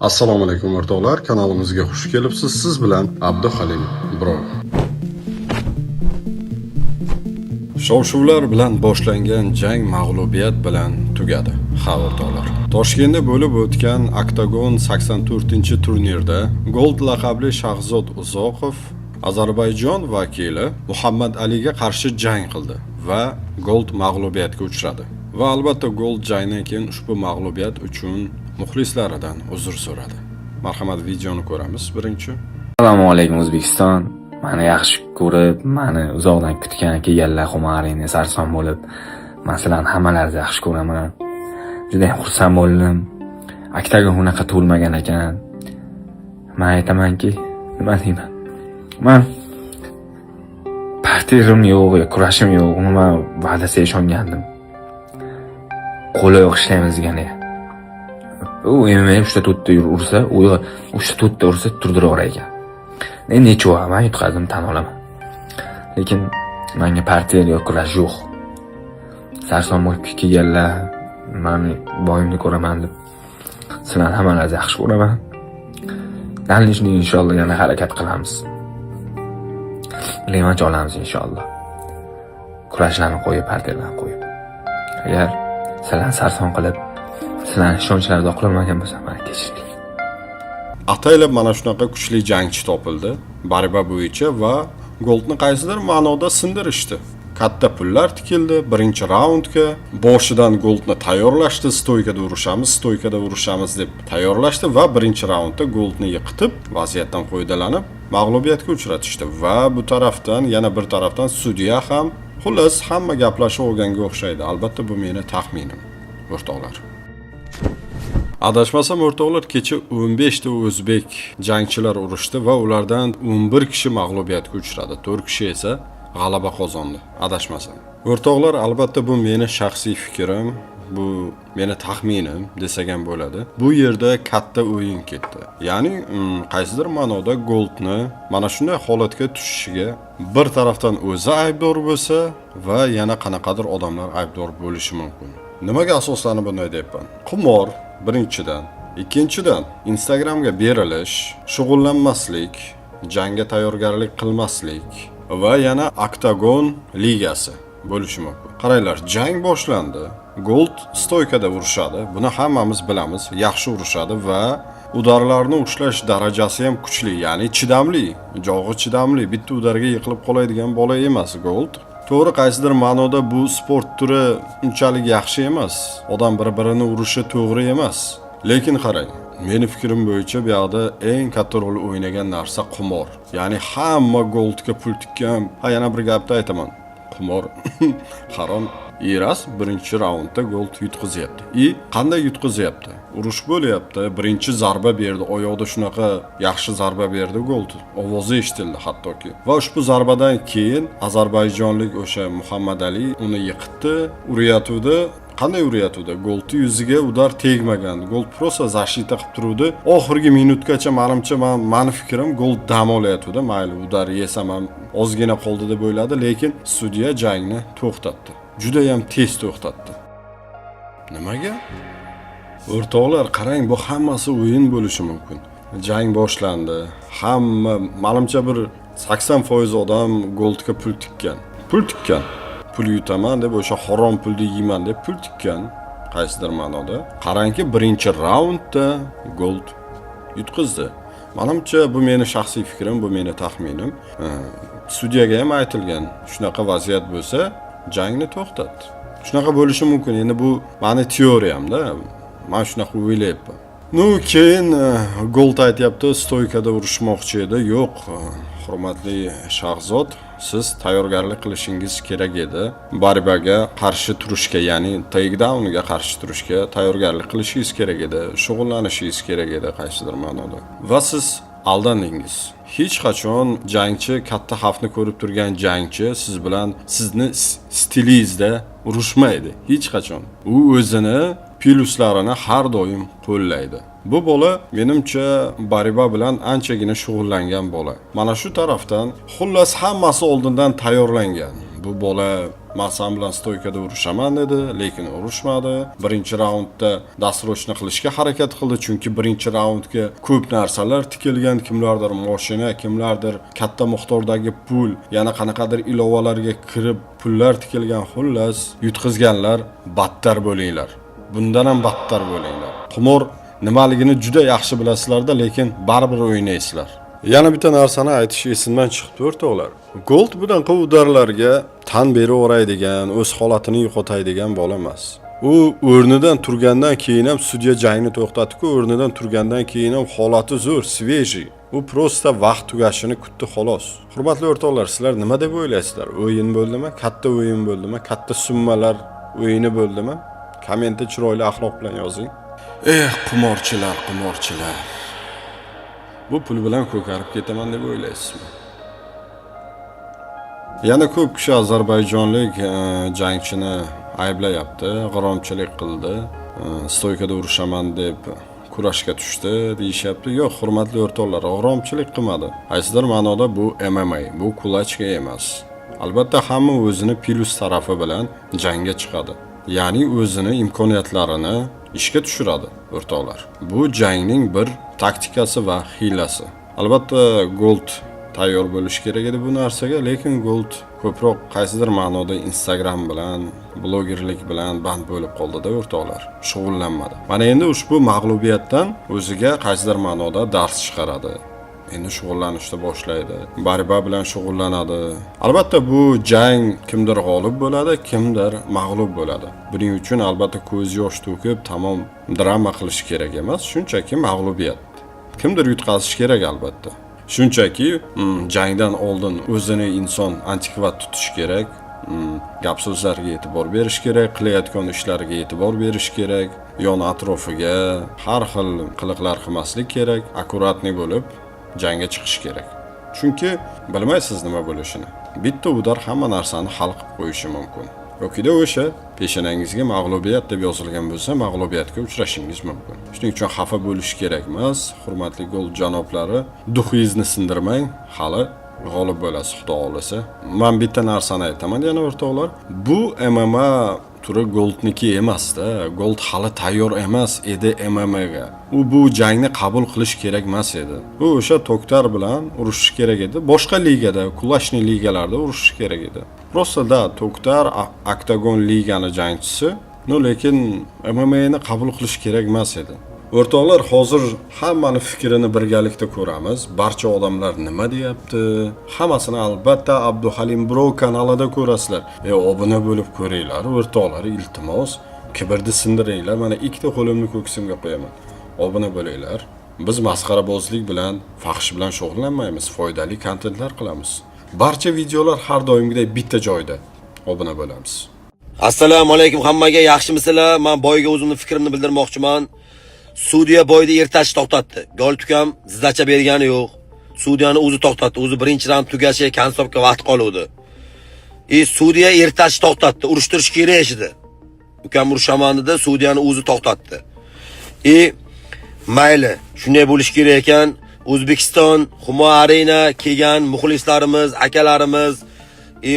Assalomu alaykum o'rtoqlar, kanalimizga xush kelibsiz. Siz bilan Abduhalim Bro. Shov-shuvlar bilan boshlangan jang mag'lubiyat bilan tugadi. Ha o'rtoqlar. Toshkentda bo'lib o'tgan Octagon 84-turnirda Gold laqabli Shahzod Uzoqov Ozarbayjon vakili Muhammad Aliga qarshi jang qildi va Gold mag'lubiyatga uchradi. Va albatta Gold jangdan keyin ushbu mag'lubiyat uchun muxlislaridan uzr so'radi. Marhamat, videoni ko'ramiz birinchi. Assalomu alaykum O'zbekiston. Meni yaxshi ko'rib, meni uzoqdan kutgan kelganlar xumaringni sarson bo'lib, men sizlarni hammalaringizni yaxshi ko'raman. Juda ham xursand bo'ldim. Octagon unaqa to'lmagan ekan. Men aytamanki, nima deyman? Men partiyarim yo'q, kurashim yo'q. Uni men va'dasiga ishongandim. Qo'li yo'q ishlaymiz degani. U MMA 3-4 ursa, u 3-4 ursa turdiraver ekan. Necha men yutqazdim tan olaman. Lekin menga partiya yo'q, kurash yo'q. Sarson bo'lib kelganlar, meni boyimni ko'raman deb sizlarni hammalaringizni yaxshi ko'raman. Dalishni inshaalloh yana harakat qilamiz. Revanch olamiz inshaalloh. Kurashlarni qo'yib, partiyalarni qo'yib. Agar sizlarni sarson qilib, sizlarni ishonchlarni oqlamagan bo'lsam, meni kechiring. Ataylab mana shunaqa kuchli jangchi topildi Bariba bo'yicha va Goldni qaysidir ma'noda sindirishdi. Katta pullar tikildi. Birinchi raundga boshidan Goldni tayyorlashdi. Stoykada urushamiz deb tayyorlashdi va birinchi raundda Goldni yiqitib, vaziyatdan foydalanib mag'lubiyatga uchratishdi. Va bu tarafdan yana bir tarafdan sudya ham, xullas hamma gaplashib olganga o'xshaydi. Albatta bu meni taxminim, o'rtoqlar. Adashmasam o'rtoqlar, kecha 15 ta o'zbek jangchilar urushdi va ulardan 11 kishi mag'lubiyatga uchradi. 4 kishi esa g'alaba qozondi. Adashmasam. O'rtoqlar, albatta bu meni shaxsiy fikrim, bu meni taxminim desak ham bo'ladi. Bu yerda katta o'yin ketdi. Ya'ni qaysidir ma'noda Goldni mana shunday holatga tushishiga bir tarafdan o'zi aybdor bo'lsa va yana qanaqadir odamlar aybdor bo'lishi mumkin. Nimaga asoslanib bunday deyapman? Qimor birinchidan, ikkinchidan Instagramga berilish, shug'ullanmaslik, jangga tayyorgarlik qilmaslik va yana Octagon ligasi bo'lishi mumkin. Qaranglar, jang boshlandi. Gold stoykada urushadi. Buni hammamiz bilamiz. Yaxshi urushadi va udarlarni ushlash darajasi ham kuchli, ya'ni chidamli, jog'i chidamli. Bitta udarga yiqilib qoladigan bola emas Gold. To'g'ri, qaysidir ma'noda bu sport turi unchalik yaxshi emas. Odam bir-birini urishi to'g'ri emas. Lekin qarang, meni fikrim bo'yicha bu yoqda eng katta rol o'ynagan narsa qimor. Ya'ni hamma Goldga pul tikkan. Ha, yana bir gapni aytaman. Qimor harom. Iras birinchi raundda Gold yutqizyapti. Qanday yutqizyapti? Urush bo'lyapti. Birinchi zarba berdi. Oyoqda shunaqa yaxshi zarba berdi Gold. Ovozi eshitildi hattoki. Va ushbu zarbadan keyin ozarbayjonlik o'sha Muhammad Ali uni yiqitdi, uryatuvdi. Qanday uryatuvdi? Goldni yuziga udar tegmagan. Gold prosta zashita qilib turuvdi. Oxirgi minutgacha menimcha, meni fikrim Gold dam olayotdi. Mayli, udar yesam ham ozgina qoldi deb o'yladi, lekin sudya jangni to'xtatdi. Juda ham tez to'xtatdi. Nimaga? O'rtoqlar, qarang, bu hammasi o'yin bo'lishi mumkin. Jang boshlandi. Hamma, menimcha bir 80% odam Goldga pul tikkan. Pul yutaman deb, o'sha harom pulni yeyman deb pul tikkan. Qaysidir ma'noda. Qarangki, birinchi raundda Gold yutqizdi. Menimcha bu meni shaxsiy fikrim, bu meni taxminim. Sudyaga ham aytilgan, shunaqa vaziyat bo'lsa, jangni to'xtat. Shunaqa bo'lishi mumkin. Endi bu meni teoriyamda. Men shunaqa o'ylayapman. Keyin Gold aytayapti, stoykada urushmoqchi edi. Yo'q, hurmatli Shahzod, siz tayyorgarlik qilishingiz kerak edi. Baribaga qarshi turishga, ya'ni takedownga qarshi turishga tayyorgarlik qilishingiz kerak edi. Shug'ullanishingiz kerak edi qaysidir ma'noda. Va siz aldandingiz. Hech qachon jangchi, katta xavfni ko'rib turgan jangchi siz bilan sizni stilingizda urushmaydi. Hech qachon. U o'zini plyuslarini har doim qo'llaydi. Bu bola menimcha Bariba bilan anchagina shug'ullangan bola. Mana shu tarafdan xullas hammasi oldindan tayyorlangan. Bu bola Masam bilan stoykada urushaman dedi, lekin urushmadi. Birinchi raundda dastrochni qilishga harakat qildi, chunki birinchi raundga ko'p narsalar tikilgan, kimlardir mashina, kimlardir katta miqdordagi pul, yana qanaqadir ilovalarga kirib pullar tikilgan, xullas yutqizganlar, battar bo'linglar. Bundan ham battar bo'linglar. Qimor nimaligini juda yaxshi bilasizlar-da, lekin baribir o'ynaysizlar. Yana bitta narsani aytish esimdan chiqibdi o'rtoqlar. Gold bunaqa udarlarga tan beraveradigan, o'z holatini yo'qotadigan bola emas. U o'rnidan turgandan keyin ham sudya jangni to'xtatdi-ku, o'rnidan turgandan keyin ham holati zo'r, sveji. U prosta vaqt tugashini kutdi xolos. Hurmatli o'rtoqlar, sizlar nima deb o'ylaysizlar? O'yin bo'ldimi? Katta o'yin bo'ldimi? Katta summalar o'yini bo'ldimi? Kommentda chiroyli axloq bilan yozing. Qimorchilar, qimorchilar. Bu pul bilan ko'karib ketaman deb o'ylaysizmi? Yana ko'p kishi ozarbayjonlik jangchini ayblayapti, g'iromchilik qildi, stoykada urushaman deb kurashga tushdi deyishyapti. Yo'q, hurmatli o'rtoqlar, g'iromchilik qilmadi. Qaysidir ma'noda bu MMA, bu kulachka emas. Albatta hamma o'zini plus tarafi bilan jangga chiqadi. Ya'ni o'zini imkoniyatlarini ishga tushiradi o'rtoqlar. Bu jangning bir taktikasi va hiylasi. Albatta Gold tayyor bo'lish kerak edi bu narsaga, lekin Gold ko'proq qaysidir ma'noda Instagram bilan, blogerlik bilan band bo'lib qoldi-da o'rtoqlar. Shug'ullanmadi. Mana endi ushbu mag'lubiyatdan o'ziga qaysidir ma'noda dars chiqaradi. Endi shug'ullanishni boshlaydi. Borba bilan shug'ullanadi. Albatta bu jang kimdir g'olib bo'ladi, kimdir mag'lub bo'ladi. Buning uchun albatta ko'z yosh to'kib tamom drama qilish kerak emas, shunchaki mag'lubiyat. Kimdir yutqazish kerak albatta. Shunchaki jangdan oldin o'zini inson antikvat tutish kerak. Gap so'zlarga e'tibor berish kerak, qilayotgan ishlariga e'tibor berish kerak, yon atrofiga har xil qiliqlar qilmaslik kerak, akkuratni bo'lib jangga chiqish kerak. Chunki bilmaysiz nima bo'lishini. Bitta udar hamma narsani hal qilib qo'yishi mumkin. Yokida o'sha peshonangizga mag'lubiyat deb yozilgan bo'lsa, mag'lubiyatga uchrashingiz mumkin. Shuning uchun xafa bo'lish kerak emas, hurmatli Gold janoblari. Duxingizni sindirmang, hali g'olib bo'lasiz xudo xolasa. Men bitta narsani aytaman yana o'rtoqlar. Bu MMA turi Goldniki emas-da. Gold hali tayyor emas edi MMA ga. U bu jangni qabul qilish kerak emas edi. U o'sha Toktar bilan urushish kerak edi. Boshqa ligada, kulashni ligalarda urushish kerak edi. Prosta da Toktar Octagon ligani jangchisi, lekin MMA ni qabul qilish kerak emas edi. O'rtoqlar, hozir hammani fikrini birgalikda ko'ramiz. Barcha odamlar nima deyapti? Hammasini albatta Abduhalim Bro kanalida ko'rasizlar. Obuna bo'lib ko'ringlar, o'rtoqlar, iltimos. Kibrni sindiringlar. Mana ikkita qo'limni ko'ksimga qo'yaman. Obuna bo'linglar. Biz masxarabozlik bilan, fahsh bilan shug'ullanmaymiz, foydali kontentlar qilamiz. Barcha videolar har doimgidek bitta joyda. Obuna bo'lamiz. Assalomu alaykum hammaga, yaxshimisizlar? Men boyga o'zimning fikrimni bildirmoqchiman. Sudya boyni ertash to'xtatdi. Gol tukam zizdacha bergani yo'q. Sudyani o'zi to'xtatdi. O'zi birinchi raund tugashi konsobga vaqt qoluvdi. Sudya ertash to'xtatdi. Urishtirish kerak edi. Ukam urushaman dedi, sudyani o'zi to'xtatdi. Mayli, shunday bo'lish kerak ekan. O'zbekiston Humo Arena kelgan muxlislarimiz, akalarimiz,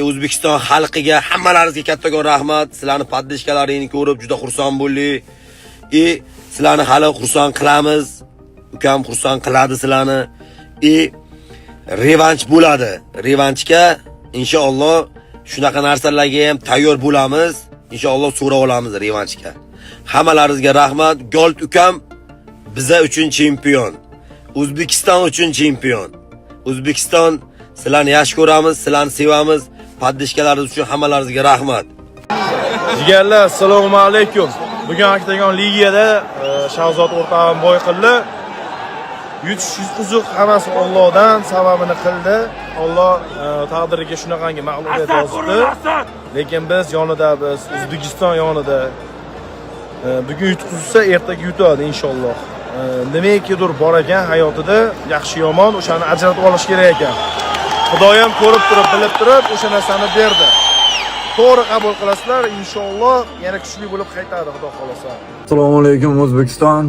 O'zbekiston xalqiga hammalaringizga kattakon rahmat. Sizlarning poddishkalaringizni ko'rib juda xursand bo'ldik. Sizlarni hali xursand qilamiz. Ukam xursand qiladi sizlarni. Revanch bo'ladi. Revanchga inshaalloh shunaqa narsalarga ham tayyor bo'lamiz. Inshaalloh so'ra olamiz revanchga. Hammalaringizga rahmat. Gold ukam biza uchun chempion. O'zbekiston uchun chempion. O'zbekiston sizlarni yaxshi ko'ramiz, sizlarni sevamiz. Poddishkalaringiz uchun hammalaringizga rahmat. Jigarlar, assalomu alaykum. Bugun Octagon ligada Shahzod o'rtog'im boy qildi. Yutish yutqizuq hammasi Allohdan, sababini qildi. Alloh taqdiriga shunaqangi mag'lubiyat yozibdi. Lekin biz yonidamiz, O'zbekiston yonida. Bugun yutqizsa, ertaga yutadi inshaalloh. Nimakidir bor ekan hayotida, yaxshi yomon o'shani ajratib olish kerak ekan. Xudoyam ko'rib turib, bilib turib o'sha narsani berdi. To'g'ri qabul qilasizlar, inshaalloh yana kuchli bo'lib qaytadi xudo xolasa. Assalomu alaykum O'zbekiston.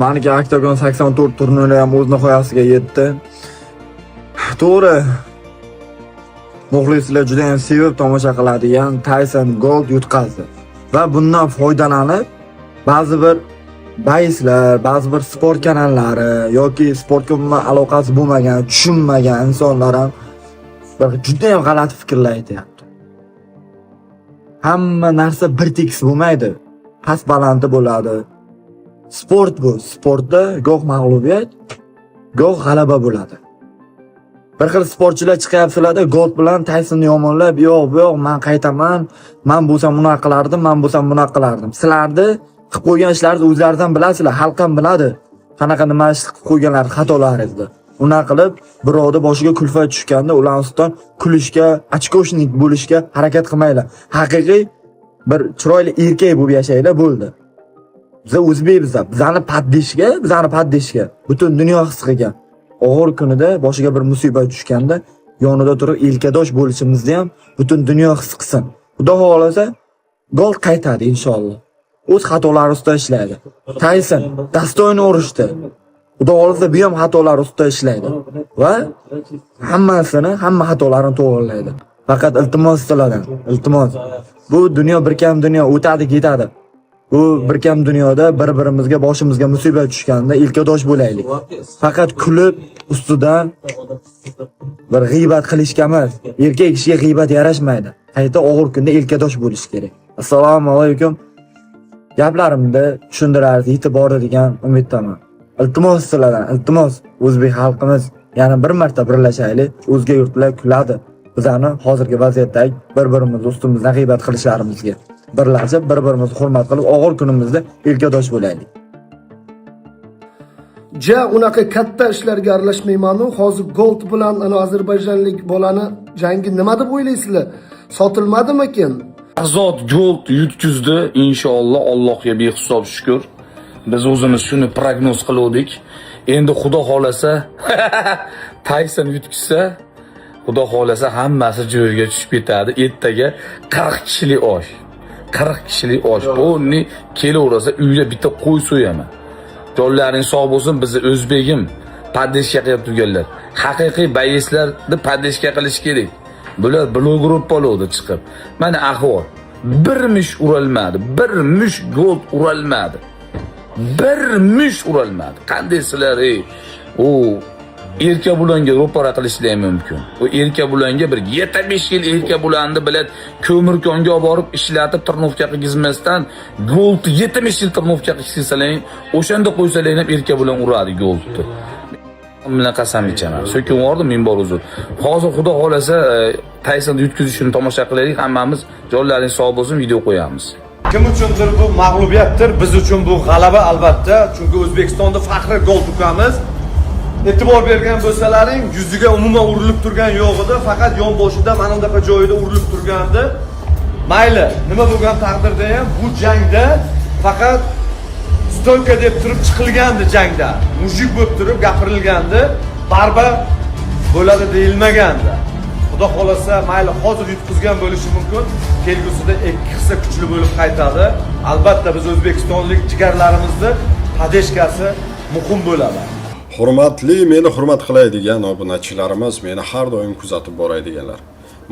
Meniki Octagon 84 turniri ham o'z nihoyasiga yetdi. To'g'ri. muxlislar juda ham sevib tomosha qiladigan Tyson Gold yutqazdi. Va bundan foydalanib ba'zi bir bayslar, ba'zi bir sport kanallari yoki sportga umuman aloqasi bo'lmagan, tushunmagan insonlar ham juda ham g'alati fikrlar aytyapti. Hamma narsa bir tekis bo'lmaydi. Past balandi bo'ladi. Sport bu. Sportda goh mag'lubiyat, goh g'alaba bo'ladi. Bir xil sportchilar chiqyapsizlarda Gold bilan Taysonni yomonlab, yo'q, men qaytaman, men bo'lsam bunaqa qilardim, men bo'lsam bunaqa qilardim. Sizlarni qilib qo'ygan ishlaringizni o'zlaringizdan bilasizlar, xalq ham biladi. Qanaqa nima ish qilib qo'yganlar xatolaringizni. Unaqa qilib, birovni boshiga kulfat tushganda ular ustidan kulishga, ochkoshnik bo'lishga harakat qilmanglar. Haqiqiy bir chiroyli erkak bo'lib yashanglar bo'ldi. Biz o'zbekmiz, bizani paddishga butun dunyo his qilgan. Og'ir kunida boshiga bir musibat tushganda yonida turib ilkadosh bo'lishimizni ham butun dunyo his qilsin. Xudo xolasa Gold qaytadi inshaalloh. O'z xatolari ustida ishlaydi. Tyson dastoyni urishdi. Xudo xolasa bu ham xatolar ustida ishlaydi va hamma xatolarini to'g'rilaydi. Faqat iltimos sizlardan, iltimos. Bu dunyo bir kam dunyo, o'tadi, ketadi. Bu bir kam dunyoda bir-birimizga boshimizga musibat tushganda ilkadosh bo'laylik. Faqat kulib ustidan bir g'iybat qilishga emas. Erkak kishiga g'iybat yarashmaydi. Qayta og'ir kunda ilkadosh bo'lish kerak. Assalomu alaykum. Gaplarimda tushuntirarsiz, yetib boradigan umiddaman. Iltimos sizlardan, iltimos o'zbek xalqimiz yana bir marta birlashaylik. O'zga yurtlar kuladi. Bizani hozirgi vaziyatdagi bir-birimiz ustimizdan g'iybat qilishlarimizga birlashib, bir-birimizni hurmat qilib, og'ir kunimizda ilkadosh bo'laylik. Unaqa katta ishlarga aralashmayman-u. Hozir Gold bilan ana ozarbayjonlik bolani jangi nima deb o'ylaysizlar? Sotilmadimi ekan? Azod Gold yutkizdi inshaalloh, Allohga behisob shukr. Biz o'zimiz shuni prognoz qildik. Endi xudo xolasa Tyson yutkizsa, xudo xolasa hammasi joyiga tushib ketadi. Ertaga 40 kishilik osh. 40 kishilik osh. Buni kelaversa uyda bitta qo'y so'yaman. Jonlaring sog' bo'lsin, bizni o'zbegim paddishga qilib turganlar. Haqiqiy bayslarni paddishga qilish kerak. Bular bloger bo'ladi chiqib. Mana ahvol. Bir mush uralmadi. Bir mush Gold uralmadi. Bir mush uralmadi. Qanday sizlar o erka bulanga ro'para qilishlar mumkin. O erka bulanga bir 75 yil erka bulandi bilan ko'mirkonga olib borib ishlatib tirnovka qilgizmasdan Gold 70 yil tirnovka qilsalar, o'shanda qo'ysalar ham erka bulan uradi Goldni. Bilan qasam ichaman. So'kin bordim men bor uzr. Hozir xudo xolasa Tyson yutkazishini tomosha qilaylik, hammamiz jonlaring sog' bo'lsin, video qo'yamiz. Kim uchundir bu mag'lubiyatdir, biz uchun bu g'alaba albatta. Chunki O'zbekistonda faxri Gold ukamiz. E'tibor bergan bo'lsalaring, yuziga umuman urilib turgan yo'q edi, faqat yon boshida mana bunday joyida urilib turgandi. Mayli, nima bo'lgan taqdirda ham bu jangda faqat stoyka deb turib chiqilgandi jangda. Mujik bo'lib turib gapirilgandi, barba bo'ladi deyilmagandi. Xudo xolasa mayli hozir yutqizgan bo'lishi mumkin, kelgusida 2 hissa kuchli bo'lib qaytadi. Albatta biz o'zbekistonlik jigarlarimizni padeshkasi muhim bo'ladi. Hurmatli, meni hurmat qiladigan obunachilarimiz, meni har doim kuzatib boradiganlar.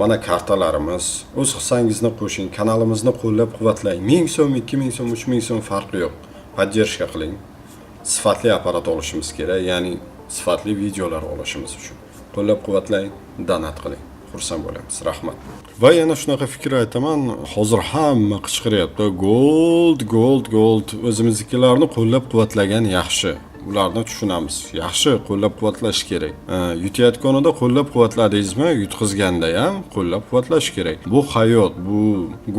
Mana kartalarimiz, o'z hissangizni qo'shing, kanalimizni qo'llab-quvvatlang. 1000 so'm, 2000 so'm, 3000 so'm farqi yo'q. Podдержка qiling. Sifatli apparat olishimiz kerak, ya'ni sifatli videolar olishimiz uchun. Qo'llab-quvvatlang, donat qiling. Xursand bo'lamiz. Rahmat. Va yana shunaqa fikr aytaman, hozir hamma qichqiryapti. Gold, Gold, Gold. O'zimiznikilarni qo'llab-quvvatlagan yaxshi. Ularni tushunamiz. Yaxshi qo'llab-quvvatlash kerak. Yutayotganida qo'llab-quvvatladingizmi, yutqizganda ham qo'llab-quvvatlash kerak. Bu hayot, bu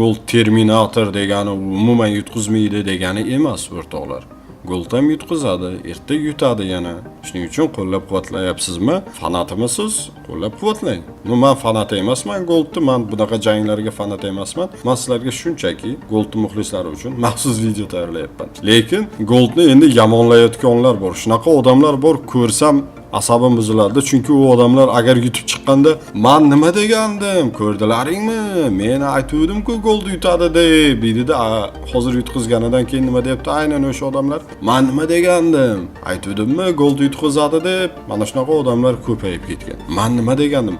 Gold Terminator degani umuman yutqizmaydi degani emas, o'rtoqlar. Gold ham yutqizadi, erta yutadi yana. Shuning uchun qo'llab-quvvatlayapsizmi? Fanatimisiz? Qo'llab-quvvatlang. Men fanat emasman Goldni, men bunaqa janglarga fanat emasman. Men sizlarga shunchaki Goldni muxlislari uchun maxsus video tayyorlayapman. Lekin Goldni endi yomonlayotganlar bor. Shunaqa odamlar bor, ko'rsam asabim buziladi. Chunki u odamlar agar yutib chiqqanda, "Men nima degandim? Ko'rdilaringmi? Men aytuvdim-ku golni yutadi" deb deydi-da, hozir yutqizganidan keyin nima deyapti aynan o'sha odamlar? "Men nima degandim? Aytuvdimmi golni yutqizadi" deb. Mana shunaqa odamlar ko'payib ketgan. "Men nima degandim?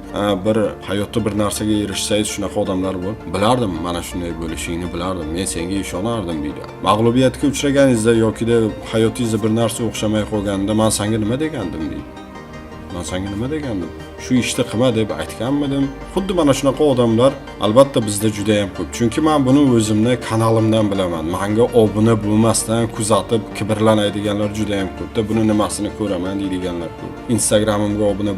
Bir hayotda bir narsaga erishsangiz shunaqa odamlar bor. Bilardim, mana shunday bo'lishingni bilardim. Men senga ishonardim" deydi. Mag'lubiyatga uchraganingizda yokida hayotingizda bir narsa o'xshamay qolganda, "Men senga nima degandim" deydi. "Men senga nima degandim? Shu ishni qilma deb aytganmidim?" Xuddi mana shunaqa odamlar albatta bizda juda ham ko'p. Chunki men buni o'zimni kanalimdan bilaman. Menga obuna bo'lmasdan kuzatib kibrlanadiganlar juda ham ko'p-da. Buni nimasini ko'raman deydiganlar ko'p. Instagramimga obuna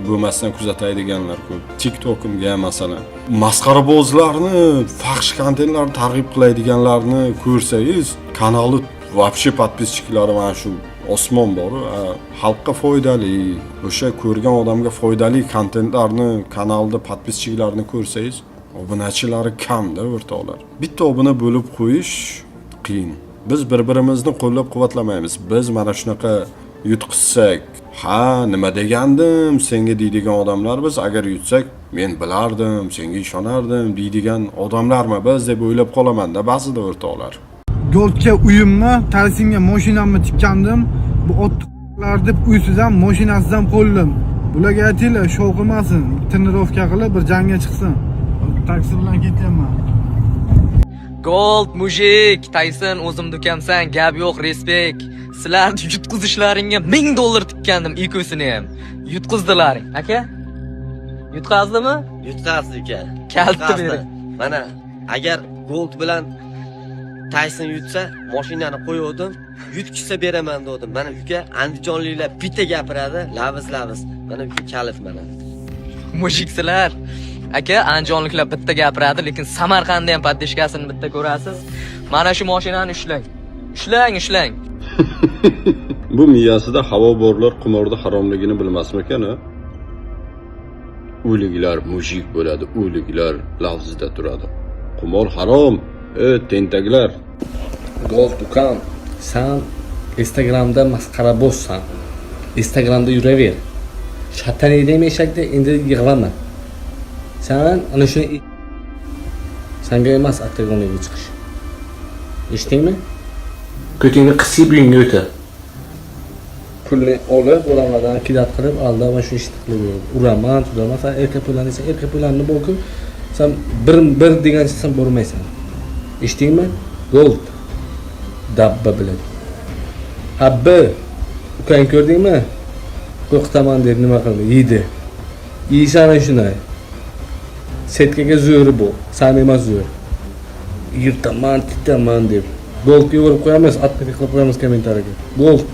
bo'lmasdan kuzatadiganlar ko'p. TikTokimga masalan masxarabozlarni, faxsh kontentlarni targ'ib qiladiganlarni ko'rsangiz, kanali вообще подписчиклari mana shu osmon bor. Xalqqa foydali, o'sha ko'rgan odamga foydali kontentlarni, kanalda podpischiklarini ko'rsangiz, obunachilari kamda o'rtoqlar. Bitta obuna bo'lib qo'yish qiyin. Biz bir-birimizni qo'llab-quvvatlamaymiz. Biz mana shunaqa yutqizsak, "Ha, nima degandim senga" deydigan odamlar biz agar yutsak, "Men bilardim, senga ishonardim" deydigan odamlarmi biz deb o'ylab qolaman-da ba'zida o'rtoqlar. Goldga uyimni, Taysinga mashinamni tikkandim. Bu otlar deb uysizam, mashinasidan qo'ldim. Bularga aytinglar, shov qilmasin, trenirovka qilib bir jangga chiqsin. Taksi bilan ketyapman. Gold mujik, Tayson o'zim dukamsan, gap yo'q, respekt. Sizlarni yutqizishlaringga $1000 tikkandim, ikosini ham. Yutqizdilaring, aka? Yutqazdimi? Yutqazdi uka. Kaltni bering. Mana agar Gold bilan Tayson yutsa, mashinani qo'ydim, yutkizsa beraman dedim. Mana uka andijonliklar bitta gapiradi, laviz. Mana uka kalif mana. Mujiksizlar. Aka, andijonliklar bitta gapiradi, lekin Samarqandda ham poddeshkasini bitta ko'rasiz. Mana shu mashinani ushlang. Ushlang. Bu miyasida havo borlar qimorda haromligini bilmasmikan? O'liklar mujik bo'ladi, o'liklar lafzida turadi. Qimor harom, tentaklar. Gold ukam, sen Instagramda masxarabozsan. Instagramda yuraver. Shataniydan eshakda endi yig'lama. Sen ana shuni senga emas oktagonga chiqish. Eshitdingmi? Ko'tingni qisib uyingga o'ta. Pulni olib, odamlardan kidat qilib, aldab va shu ishni qilib uraman, sen erkak pullarni esa erkak pullarni bo'lib, sen bir degancha sen bormaysan. Eshitdingmi? Gold. Dabba bilan. Habba. Ukang ko'rdingmi? Qo'rqitaman deb nima qildi? Yedi. Yeysan shunday. Setkaga zo'ri bu. Sen emas zo'r. Yirtaman, titaman deb. Goldga yorib qo'yamiz, atni qilib qo'yamiz kommentariyaga. Gold.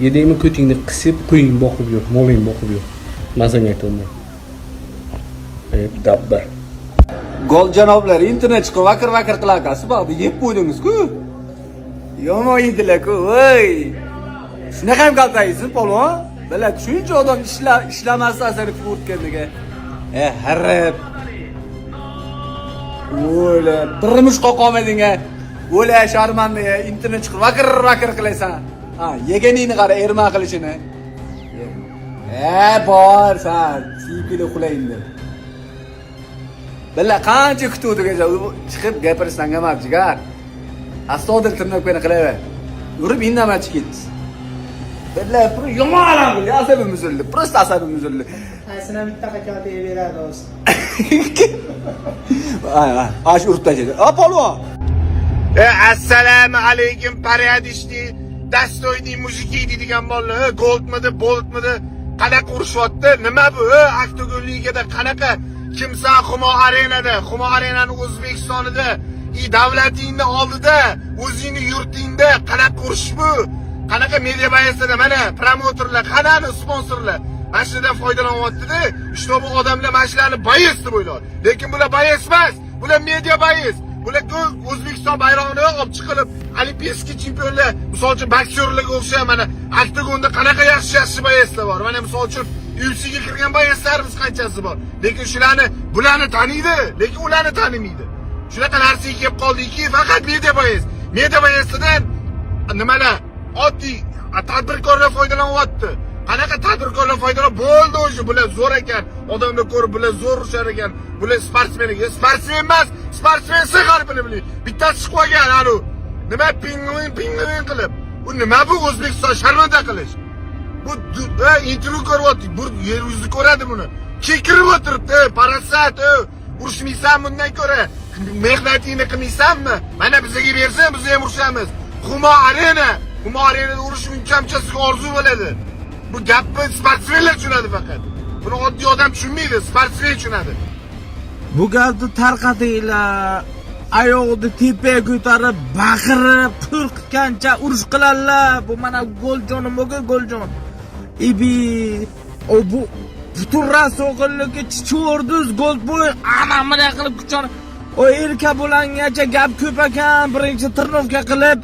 Yedingmi ko'tingni qisib, qo'ying boqib yur, moling boqib yur. Men senga aytaman. Dabba. Gol janoblar, internet chiqib vakir qilakasi bor, yeb qo'ydingiz-ku. Yomon yedilar-ku, voy. Shunaqa ham qaltaysiz, polvon? Bilak, shuncha odam ishlamasdan seni o'tgandiga. Harab. O'la, turmush qoqolmading-a. O'la, sharmanda, internet chiqib vakir qilaysan. Ha, yeganingni qara, erma qilishini. Bor, sen, siypili xulayindi. Billa qancha kutuvdigacha chiqib gapirishdan emas, jigar. Astodir tirnoqni qilaver. Yurib indamay ketdi. Billa yomon alam qildi, asabim uzildi. Prosta asabim uzildi. Taysina bitta qakati beradi o'zi. Ash urib tashladi. Polvon. Assalomu alaykum, paryadishni, dastoyni mujiki deydigan bolalar, goldmidi, boltmidi, qanaqa urishyapti? Nima bu? Oktagon ligada qanaqa? Kimsan Xumo arenani O'zbekistonida, davlatingni oldida, o'zingni yurtingda qanaqa urish bu? Qanaqa media bayasida mana promotorlar, qanaqani sponsorlar mana shundan foydalanyapti-da. Ishto bu odamlar mana shularni bayas deb o'ylaydi. Lekin bular bayas emas, bular media bayas. Bular O'zbekiston bayrog'ini olib chiqilib, olimpiya chempionlar, misol uchun boksyorlarga o'xshab mana oktagonda qanaqa yaxshi bayaslar bor. Mana misol uchun UFC'ga kirgan bayaslarimiz qanchasi bor. Lekin shularni bularni taniydi, lekin ularni tanimaydi. Shunaqa narsaga kelib qoldiki, faqat media bayas. Media bayasidan nimalar oddiy tadbirkorlar foydalanyapti. Qanaqa tadbirkorlar foydalanib bo'ldi o'sha bular zo'r ekan. Odamni ko'rib bular zo'r urushar ekan. Bular sportsmen ekan. Sportsmen emas, sportsmen qalbini biling. Bittasi chiqib olgan anu. Nima pingvin qilib. Bu nima bu O'zbekiston sharmanda qilish? Bu intervyu ko'ryapti. Bu yer yuzi ko'radi buni. Kekirib o'tiribdi, parasat, urushmaysan bundan ko'ra. Mehnatingni qilmaysanmi? Mana bizga bersa, biz ham urushamiz. Humo Arenada urush unchamchasiga orzu bo'ladi. Bu gapni sportsmenlar tushunadi faqat. Buni oddiy odam tushunmaydi, sportsmen tushunadi. Bu gapni tarqatinglar. Oyog'ini tepaga ko'tarib, baqirib, qo'rqitgancha urush qiladilar. Bu mana Goljonim o'ga Goljon. Bu butun rasoqillikka chichordiz, gol bo'y, ana mana qilib kuchon. O erka bo'langacha gap ko'p ekan, birinchi tirnovka qilib,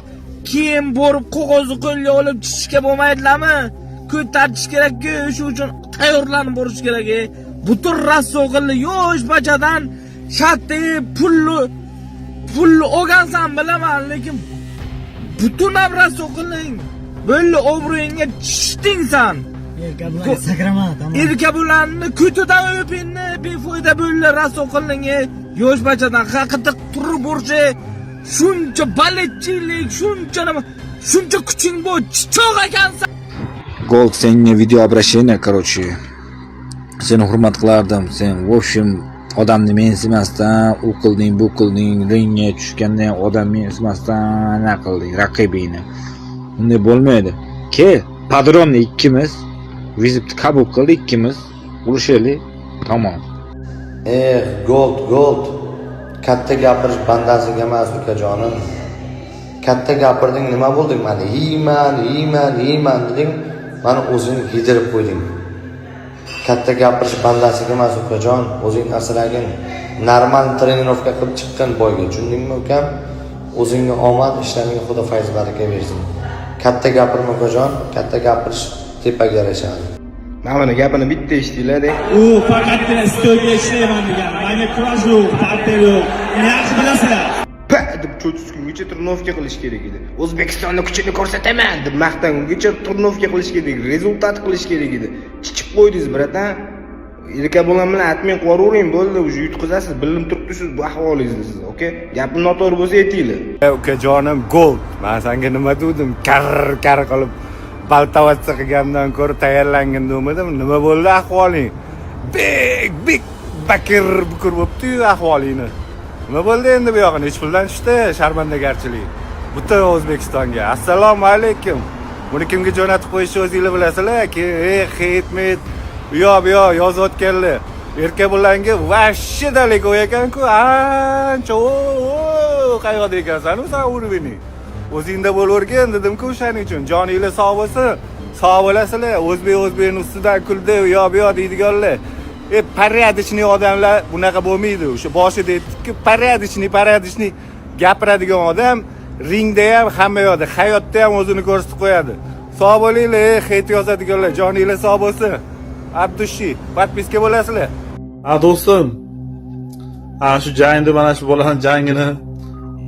keyin borib qog'ozni qo'lga olib chiqishga bo'lmaydilarmi? Ko'tarish kerak-ku, shu uchun tayyorlanib borish kerak. Butun rasoqillik yosh bachadan shatdi pulni olgansan bilaman, lekin butun rasoqillik bo'lli obro'yingga tushding san. Erka bulanni ko'tidan o'pinni befoyda bo'ldi rasoqilning yosh bachadan haqiqat turib borchi shuncha baletchilik shuncha kuching bor chichoq ekansan. Gold senga video обращение, короче. Seni hurmat qilardim. Sen в общем odamni mensimasdan, u qilding, bu qilding, ringga tushganda ham odam mensimasdan nima qilding, raqibingni. Bunday bo'lmaydi. Kel, padronni ikkimiz vizitni qabul qildik, ikkimiz urushaylik. Tamom. Gold. Katta gapirish bandasiga emas, ukajonim. Katta gapirding, nima bo'lding? Mana yeyman deding, mana o'zing yedirib qo'yding. Katta gapirish bandasiga emas, ukajon, o'zing asragin. Normal trenirovka qilib chiqqan boyga, tushundingmi, ukam? O'zingga omad, ishlaringga Xudo fayz baraka bersin. Katta gapirma, ukajon, katta gapirish tepaga yarashadi. Mana gapini bitta eshitdinglar-da. U faqatgina stolga ishlayman degan. Menga kurash yo'q, parter yo'q. Meni yaxshi bilasizlar. Deb cho'chuskungacha turnovka qilish kerak edi. O'zbekistonning kuchini ko'rsataman deb maqtangungacha turnovka qilish kerak edi, rezultat qilish kerak edi. Chichib qo'ydingiz, bratan. Erka bo'lan bilan atmay qo'ravering, bo'ldi, uje yutqizasiz. Bilim turibdi siz bu ahvolingizni siz, okey? Gapim noto'g'ri bo'lsa aytinglar. Ukajonim Gold, men senga nima dedim? Kar qilib baltavatsa qilgandan ko'ra tayyorlangan dedim. Nima bo'ldi ahvoling? Big bakir bukur bo'libdi ahvolingni. Nima bo'ldi endi bu yoqqa? Nech puldan tushdi sharmandagarchilik? Butun O'zbekistonga. Assalomu alaykum. Buni kimga jo'natib qo'yishni o'zingizlar bilasizlar. Xitmet bu yoq yozayotganlar. Erka bo'langa vashshi dalek o'yakan-ku. Ancha qayoqda ekansan sen urvini. O'zingda bo'lavergan dedim-ku o'shaning uchun. Joninglar sog' bo'lsin. Sog' bo'lasizlar. O'zbekning ustidan kuldi, bu yoq deydiganlar. Порядочный odamlar bunaqa bo'lmaydi. O'sha boshida aytdik-ku, порядочный gapiradigan odam ringda ham, hamma yoqda, hayotda ham o'zini ko'rsatib qo'yadi. Sog' bo'linglar, heyt yozadiganlar, joninglar sog' bo'lsin. Abdushi, podpiska bo'lasizlar. Do'stim. Shu jangda mana shu bolaning jangini,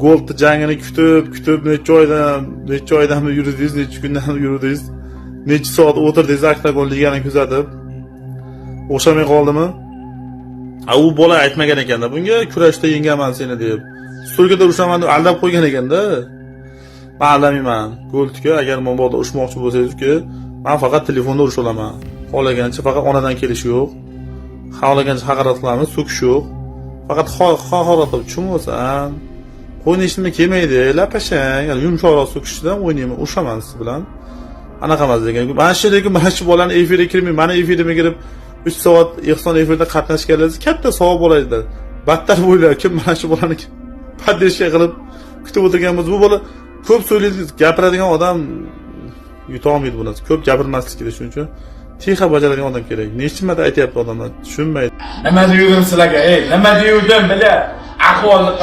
Gold jangini kutib necha oydan yurdingiz, necha kundan yurdingiz, necha soat o'tirdingiz Oktagon ligani kuzatib. O'xshamay qoldimi? U bola aytmagan ekanda bunga kurashda yengaman seni deb. Stolga urushaman deb aldab qo'ygan ekanda. Men aldamayman. Goldga agar men bola urushmoqchi bo'lsangiz-ku, men faqat telefonda urush olaman. Xohlagancha faqat onadan kelish yo'q. Xohlagancha haqorat qilamiz, so'kish yo'q. Faqat haqorat qilib tushunmosan. O'ynashimga kelmaydi, lapashang, yumshoqroq so'kishdan o'ynayman, urushaman siz bilan. Anaqa emas degan. Mana shu bolani efirga kirmay, meni efirimga kirib 3 soat Ehson efirda qatnashganlarsiz katta savob bo'ladi. Battar bo'ylar kim mana shu bolani paddeshga qilib kutib o'tirganmiz. Bu bola ko'p so'zlaydi, gapiradigan odam yuta olmaydi buni. Ko'p gapirmaslik kerak, shuning uchun tixa bajaradigan odam kerak. Nechta marta aytayapti odamlar, tushunmaydi. Nima deydim sizlarga? Nima deydim bila? Ahvolni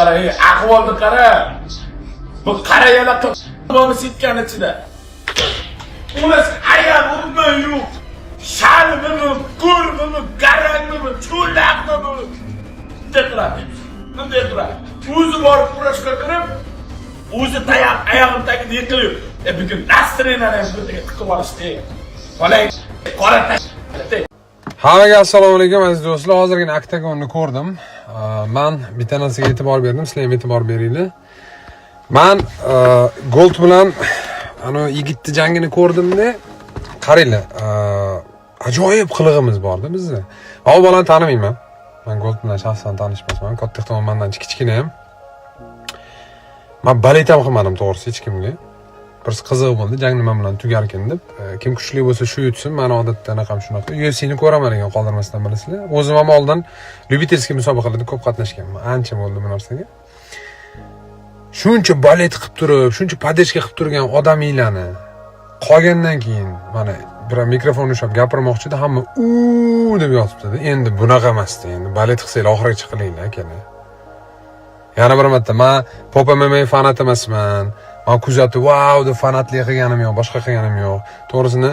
qara. Bu qara yana qilib sitgan ichida. Ular ayam urmay yo'q. Shalmimi, ko'rmimi, garangmimi, cho'laqmimi? Detradi. O'zi borib kurashga kirib, o'zi oyog'im tagida yiqilib, bugun Nasrinani ham birga tiqib olishdi. Hammaga assalomu alaykum aziz do'stlar. Hozirgina oktagonni ko'rdim. Men bitta narsaga e'tibor berdim, sizlar ham e'tibor beringlar. Men Gold bilan ana yigitni jangini ko'rdimda, qaranglar, ajoyib qilig'imiz borda bizni. U bolani tanimayman. Men Gold bilan shaxsan tanishmasman. Katta ehtimol mendan kichkina ham. Men balet ham qilmadim to'g'risi hech kimga. Bir qiziq bo'ldi, jang nima bilan tugarkan deb. Kim kuchli bo'lsa shu yutsin. Men odatda anaqam shunaqa. UFC'ni ko'raman degan qoldirmasdan bilasizlar. O'zim ham oldin lyubitelskiy musobaqalarda ko'p qatnashganman. Ancha bo'ldi bu narsaga. Shuncha balet qilib turib, shuncha padeshka qilib turgan odamlarni qolgandan keyin mana bir mikrofon ushlab gapirmoqchida hamma u deb yotibdi. Endi bunaqa emasdi. Endi balet qilsanglar oxirigacha qilinglar akalar. Yana bir marta men Pop MMA fanat emasman. Men kuzatib wow deb fanatlik qilganim yo'q, boshqa qilganim yo'q. To'g'risini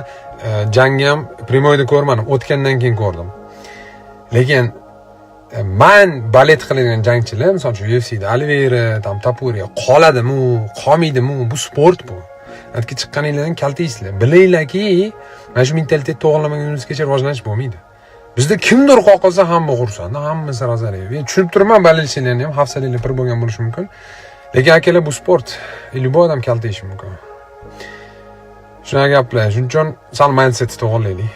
jangni ham primoyda ko'rmadim, o'tgandan keyin ko'rdim. Lekin men balet qiladigan jangchilar, misol uchun UFC'da Alivera, Tapuri qoladimi, qolmaydimi, bu sport bu. Aytga chiqqaninglardan kaltaysizlar. Bilinglarki, mana shu mentalitet to'g'rilamagunimizgacha rivojlanish bo'lmaydi. Bizda kimdir qoqilsa hamma xursand, hammasi razali. Men tushunib turibman, balchilarni ham hafsaliklar pir bo'lgan bo'lishi mumkin. Lekin akalar bu sport, любой odam kaltayishi mumkin. Shunaqa gaplar, shuning uchun sal mindsetni to'g'rilaylik.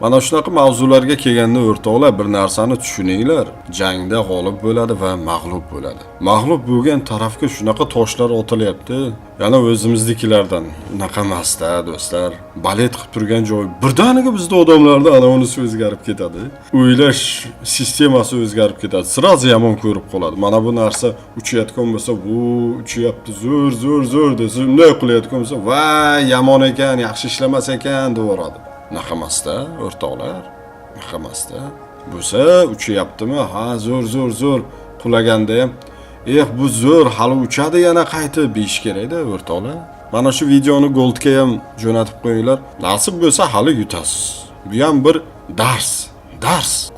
Mana shunaqa mavzularga kelganda o'rtoqlar bir narsani tushuninglar. Jangda g'olib bo'ladi va mag'lub bo'ladi. Mag'lub bo'lgan tarafga shunaqa toshlar otilyapti. Yana o'zimiznikilardan unaqa emas-da do'stlar. Balet qilib turgan joy birdaniga bizda odamlarda anavunisi o'zgarib ketadi. O'ylash sistemasi o'zgarib ketadi. Sirazi yomon ko'rib qoladi. Mana bu narsa uchayotgan bo'lsa, bu uchayapti zo'r desa, unday qilayotgan bo'lsa, va yomon ekan, yaxshi ishlamas ekan deb o'radi. Naqamasda o'rtoqlar, naqamasda. Bo'lsa uchayaptimi? Ha, zo'r qulaganda ham bu zo'r hali uchadi yana qaytib beyish kerak-da o'rtoqlar. Mana shu videoni Goldga ham jo'natib qo'yinglar. Nasib bo'lsa hali yutasiz. Bu ham bir dars.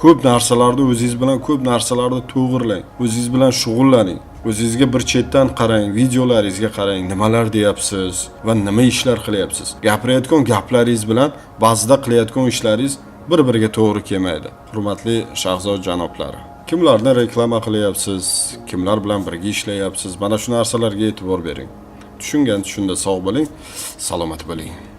Ko'p narsalarda o'zingiz bilan ko'p narsalarda to'g'rilang. O'zingiz bilan shug'ullaning. O'zingizga bir chetdan qarang, videolaringizga qarang, nimalar deyapsiz va nima ishlar qilyapsiz. Gapirayotgan gaplaringiz bilan ba'zida qilayotgan ishlaringiz bir-biriga to'g'ri kelmaydi. Hurmatli Shahzod janoblari. Kimlarni reklama qilyapsiz, kimlar bilan birga ishlayapsiz, mana shu narsalarga e'tibor bering. Tushungan tushunda sog' bo'ling, salomat bo'ling.